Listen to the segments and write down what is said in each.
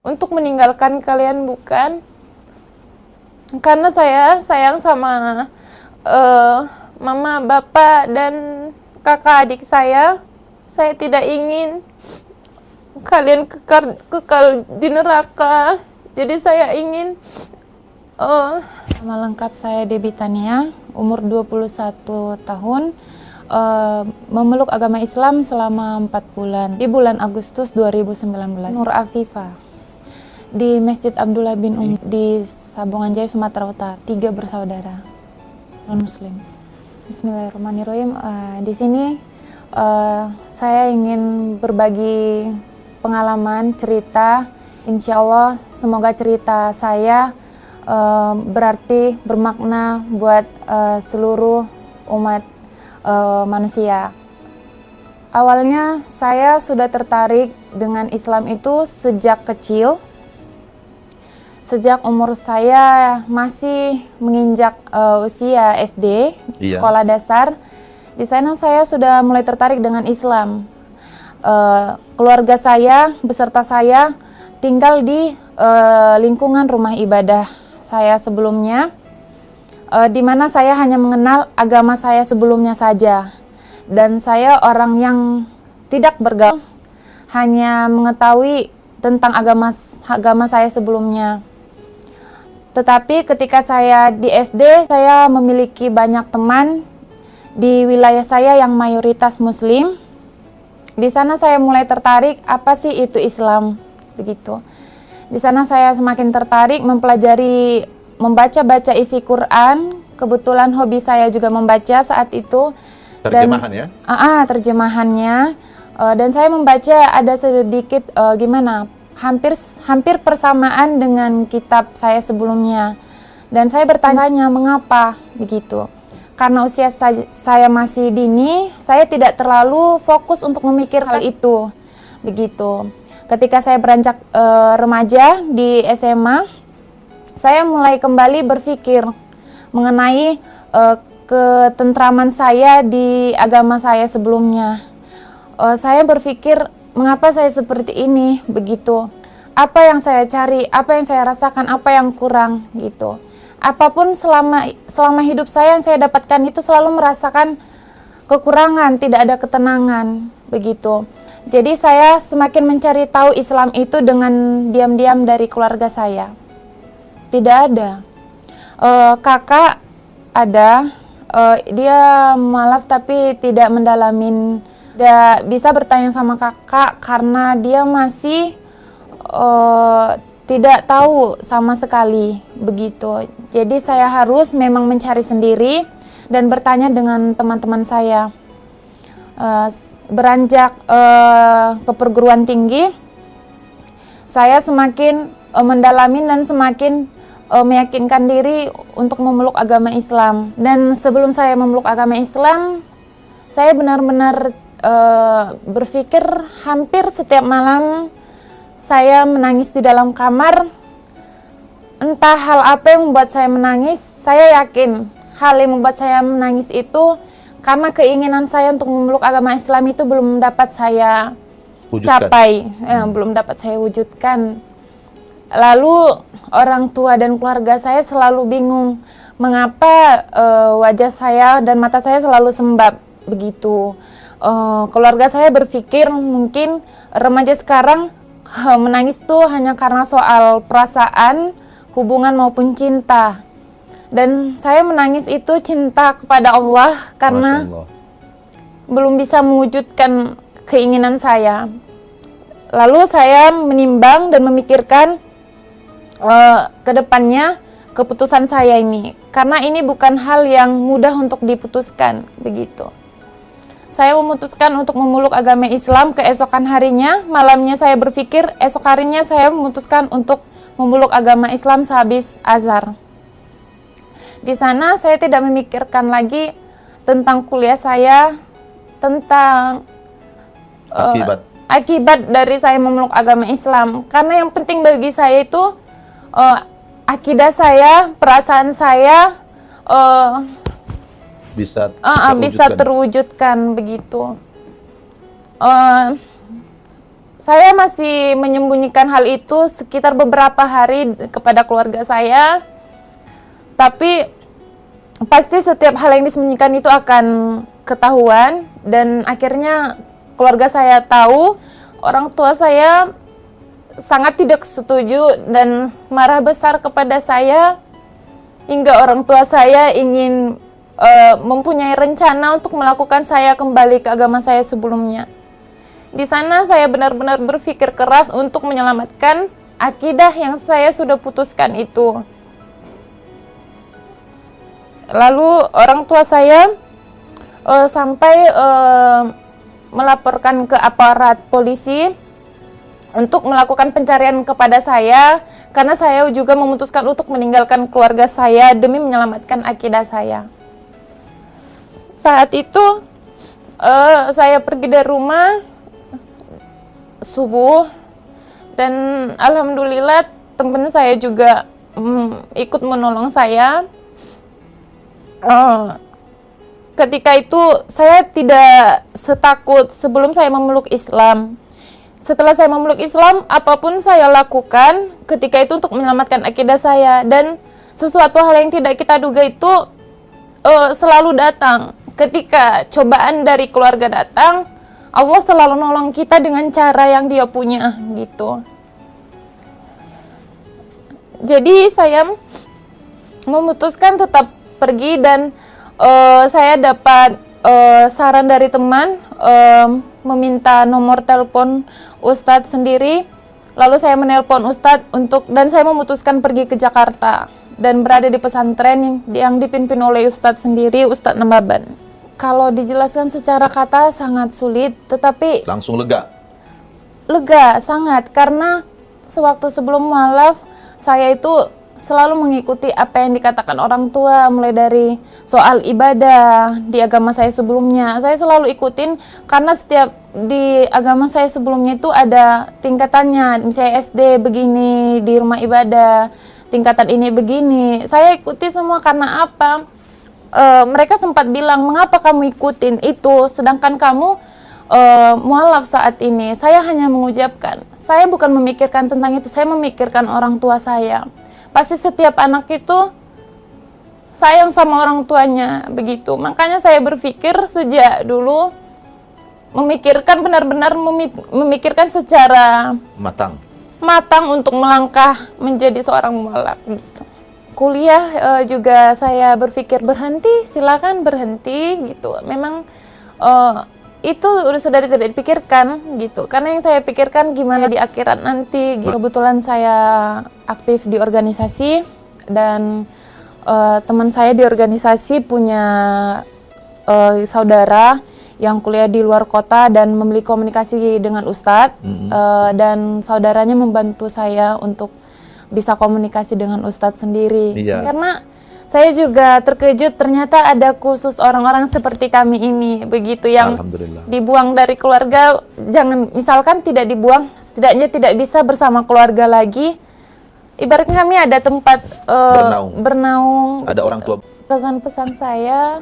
untuk meninggalkan kalian, bukan. Karena saya sayang sama mama, bapak, dan kakak adik saya. Saya tidak ingin kalian kekal di neraka. Jadi saya ingin nama lengkap saya Debbie Tania, umur 21 tahun, memeluk agama Islam selama 4 bulan. Di bulan Agustus 2019. Nur Afifa, di Masjid Abdullah bin di Sabungan Jaya, Sumatera Utara. 3 bersaudara non-muslim. Bismillahirrahmanirrahim. Di sini saya ingin berbagi pengalaman, cerita. Insya Allah semoga cerita saya berarti bermakna buat seluruh umat manusia. Awalnya saya sudah tertarik dengan Islam itu sejak kecil. Sejak umur saya masih menginjak usia SD, sekolah dasar. Di sana saya sudah mulai tertarik dengan Islam. Keluarga saya beserta saya tinggal di lingkungan rumah ibadah saya sebelumnya, di mana saya hanya mengenal agama saya sebelumnya saja, dan saya orang yang tidak bergaul, hanya mengetahui tentang agama saya sebelumnya. Tetapi ketika saya di SD, saya memiliki banyak teman di wilayah saya yang mayoritas Muslim. Di sana saya mulai tertarik apa sih itu Islam, begitu. Di sana saya semakin tertarik mempelajari, membaca isi Quran. Kebetulan hobi saya juga membaca saat itu. Terjemahan ya? Terjemahannya. Dan saya membaca ada sedikit hampir persamaan dengan kitab saya sebelumnya. Dan saya bertanya mengapa begitu. Karena usia saya masih dini, saya tidak terlalu fokus untuk memikir hal itu, begitu. Ketika saya beranjak remaja di SMA, saya mulai kembali berpikir mengenai ketentraman saya di agama saya sebelumnya. Saya berpikir, mengapa saya seperti ini, begitu. Apa yang saya cari, apa yang saya rasakan, apa yang kurang, gitu. Apapun selama hidup saya yang saya dapatkan itu selalu merasakan kekurangan, tidak ada ketenangan, begitu. Jadi saya semakin mencari tahu Islam itu dengan diam-diam dari keluarga saya. Tidak ada. Kakak ada, dia mualaf tapi tidak mendalamin. Tidak bisa bertanya sama kakak karena dia masih tidak tahu sama sekali, begitu. Jadi saya harus memang mencari sendiri dan bertanya dengan teman-teman saya. Beranjak ke perguruan tinggi, saya semakin mendalami dan semakin meyakinkan diri untuk memeluk agama Islam. Dan sebelum saya memeluk agama Islam, saya benar-benar berpikir hampir setiap malam saya menangis di dalam kamar. Entah hal apa yang membuat saya menangis, saya yakin hal yang membuat saya menangis itu karena keinginan saya untuk memeluk agama Islam itu belum dapat saya capai, belum dapat saya wujudkan. Lalu orang tua dan keluarga saya selalu bingung mengapa wajah saya dan mata saya selalu sembab, begitu. Keluarga saya berpikir mungkin remaja sekarang menangis tuh hanya karena soal perasaan, hubungan maupun cinta. Dan saya menangis itu cinta kepada Allah karena belum bisa mewujudkan keinginan saya. Lalu saya menimbang dan memikirkan ke depannya keputusan saya ini. Karena ini bukan hal yang mudah untuk diputuskan, begitu. Saya memutuskan untuk memeluk agama Islam keesokan harinya. Malamnya saya berpikir, esok harinya saya memutuskan untuk memeluk agama Islam sehabis azhar. Di sana saya tidak memikirkan lagi tentang kuliah saya, tentang akibat dari saya memeluk agama Islam. Karena yang penting bagi saya itu akidah saya, perasaan saya bisa terwujudkan, begitu. Saya masih menyembunyikan hal itu sekitar beberapa hari kepada keluarga saya. Tapi pasti setiap hal yang disembunyikan itu akan ketahuan, dan akhirnya keluarga saya tahu. Orang tua saya sangat tidak setuju dan marah besar kepada saya, hingga orang tua saya ingin mempunyai rencana untuk melakukan saya kembali ke agama saya sebelumnya. Di sana saya benar-benar berpikir keras untuk menyelamatkan akidah yang saya sudah putuskan itu. Lalu orang tua saya sampai melaporkan ke aparat polisi untuk melakukan pencarian kepada saya, karena saya juga memutuskan untuk meninggalkan keluarga saya demi menyelamatkan akidah saya. Saat itu saya pergi dari rumah subuh, dan alhamdulillah teman saya juga ikut menolong saya. Ketika itu saya tidak setakut sebelum saya memeluk Islam. Setelah saya memeluk Islam, apapun saya lakukan ketika itu untuk menyelamatkan akidah saya, dan sesuatu hal yang tidak kita duga itu selalu datang. Ketika cobaan dari keluarga datang, Allah selalu nolong kita dengan cara yang Dia punya, gitu. Jadi saya memutuskan tetap pergi, dan saya dapat saran dari teman, meminta nomor telepon Ustadz sendiri. Lalu saya menelpon Ustadz dan saya memutuskan pergi ke Jakarta dan berada di pesantren yang dipimpin oleh Ustadz sendiri, Ustadz Nambaban. Kalau dijelaskan secara kata sangat sulit, tetapi langsung lega? Lega, sangat. Karena sewaktu sebelum mualaf, saya itu selalu mengikuti apa yang dikatakan orang tua, mulai dari soal ibadah di agama saya sebelumnya. Saya selalu ikutin, karena setiap di agama saya sebelumnya itu ada tingkatannya. Misalnya SD begini, di rumah ibadah, tingkatan ini begini. Saya ikuti semua karena apa? Mereka sempat bilang, mengapa kamu ikutin itu sedangkan kamu mualaf saat ini? Saya hanya mengucapkan, saya bukan memikirkan tentang itu, saya memikirkan orang tua saya. Pasti setiap anak itu sayang sama orang tuanya, begitu. Makanya saya berpikir sejak dulu memikirkan, benar-benar memikirkan secara matang untuk melangkah menjadi seorang mualaf, gitu. Kuliah juga saya berpikir berhenti, silakan berhenti, gitu. Memang itu sudah tidak dipikirkan, gitu. Karena yang saya pikirkan gimana di akhirat nanti, gitu. Kebetulan saya aktif di organisasi, dan teman saya di organisasi punya saudara yang kuliah di luar kota dan memiliki komunikasi dengan Ustadz, dan saudaranya membantu saya untuk bisa komunikasi dengan Ustadz sendiri. Iya. Karena saya juga terkejut, ternyata ada khusus orang-orang seperti kami ini, begitu, yang dibuang dari keluarga. Jangan, misalkan tidak dibuang, setidaknya tidak bisa bersama keluarga lagi. Ibaratnya kami ada tempat bernaung. Ada orang tua. Pesan-pesan saya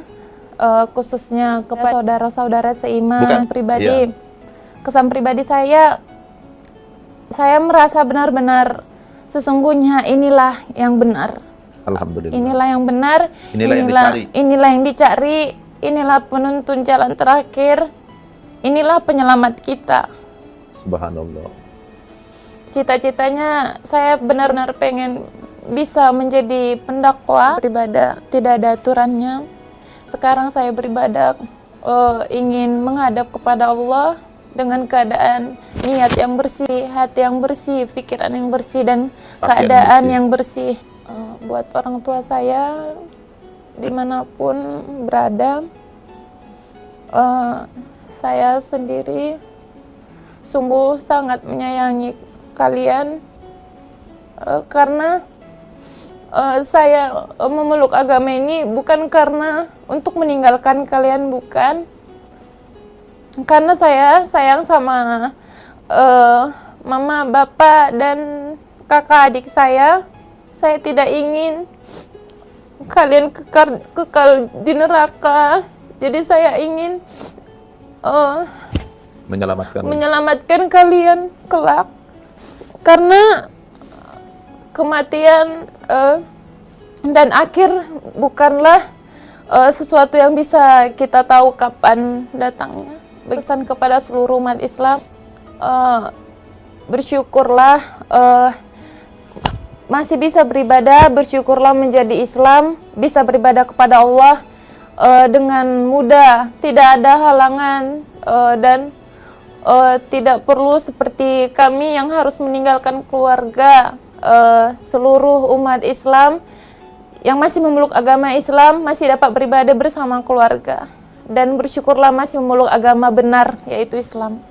khususnya kepada saudara-saudara seiman pribadi. Kesan pribadi saya merasa benar-benar sesungguhnya inilah yang benar. Alhamdulillah. Inilah yang benar. Inilah yang dicari. Inilah penuntun jalan terakhir. Inilah penyelamat kita. Subhanallah. Cita-citanya saya benar-benar pengen bisa menjadi pendakwah beribadah, tidak ada aturannya. Sekarang saya beribadah ingin menghadap kepada Allah dengan keadaan niat yang bersih, hati yang bersih, pikiran yang bersih, dan keadaan yang bersih. Buat orang tua saya dimanapun berada, saya sendiri sungguh sangat menyayangi kalian, karena saya memeluk agama ini bukan karena untuk meninggalkan kalian, bukan. Karena saya sayang sama mama, bapak, dan kakak adik saya. Saya tidak ingin kalian kekal di neraka. Jadi saya ingin menyelamatkan kalian kelak. Karena kematian dan akhir bukanlah sesuatu yang bisa kita tahu kapan datangnya. Pesan kepada seluruh umat Islam, bersyukurlah masih bisa beribadah, bersyukurlah menjadi Islam, bisa beribadah kepada Allah dengan mudah, tidak ada halangan dan tidak perlu seperti kami yang harus meninggalkan keluarga. Seluruh umat Islam yang masih memeluk agama Islam masih dapat beribadah bersama keluarga, dan bersyukurlah masih memeluk agama benar, yaitu Islam.